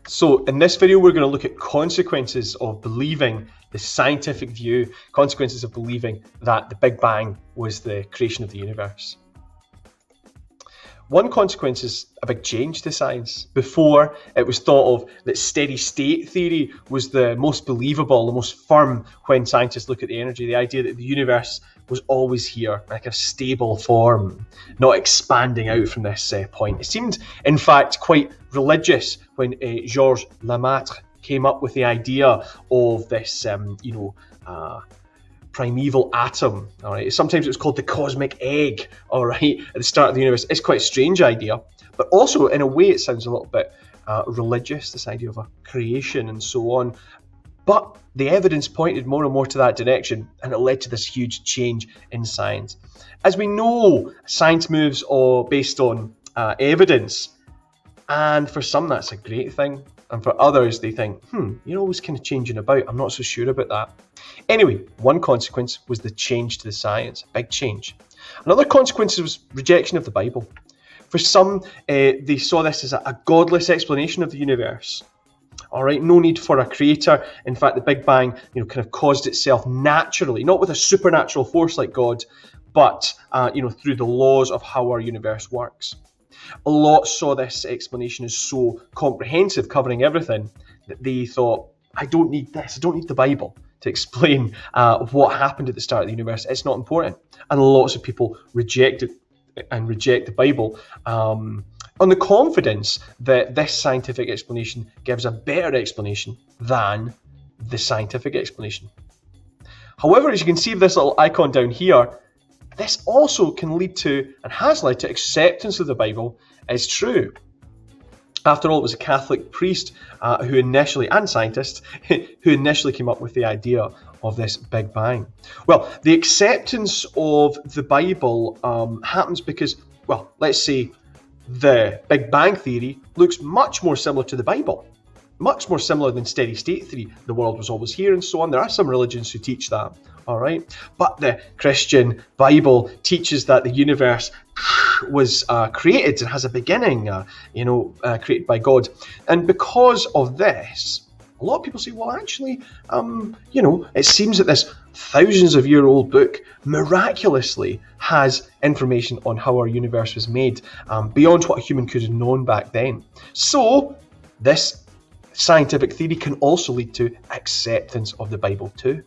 So in this video, we're going to look at consequences of believing the scientific view, consequences of believing that the Big Bang was the creation of the universe. One consequence is a big change to science. Before, it was thought of that steady state theory was the most believable, the most firm when scientists look at the energy, the idea that the universe was always here, like a stable form, not expanding out from this point. It seemed, in fact, quite religious when Georges Lemaitre came up with the idea of this, primeval atom. All right, sometimes it was called the cosmic egg. All right, at the start of the universe. It's quite a strange idea, but also in a way it sounds a little bit religious. This idea of a creation and so on. But the evidence pointed more and more to that direction, and it led to this huge change in science. As we know, science moves based on evidence, and for some that's a great thing, and for others they think, you're always kind of changing about. I'm not so sure about that. Anyway, one consequence was the change to the science, a big change. Another consequence was rejection of the Bible. For some, they saw this as a godless explanation of the universe. All right, no need for a creator. In fact, the Big Bang, kind of caused itself naturally, not with a supernatural force like God, but through the laws of how our universe works. A lot saw this explanation as so comprehensive, covering everything, that they thought, I don't need this. I don't need the Bible to explain what happened at the start of the universe. It's not important. And lots of people reject the Bible on the confidence that this scientific explanation gives a better explanation than the scientific explanation. However, as you can see with this little icon down here, this also can lead to, and has led to, acceptance of the Bible as true. After all, it was a Catholic priest and scientist who initially came up with the idea of this Big Bang. Well, the acceptance of the Bible happens because, let's say the Big Bang theory looks much more similar to the Bible, much more similar than steady state theory. The world was always here and so on. There are some religions who teach that, all right? But the Christian Bible teaches that the universe was created and has a beginning, created by God. And because of this, a lot of people say, well, actually, it seems that this thousands of year old book miraculously has information on how our universe was made, beyond what a human could have known back then. So this scientific theory can also lead to acceptance of the Bible too.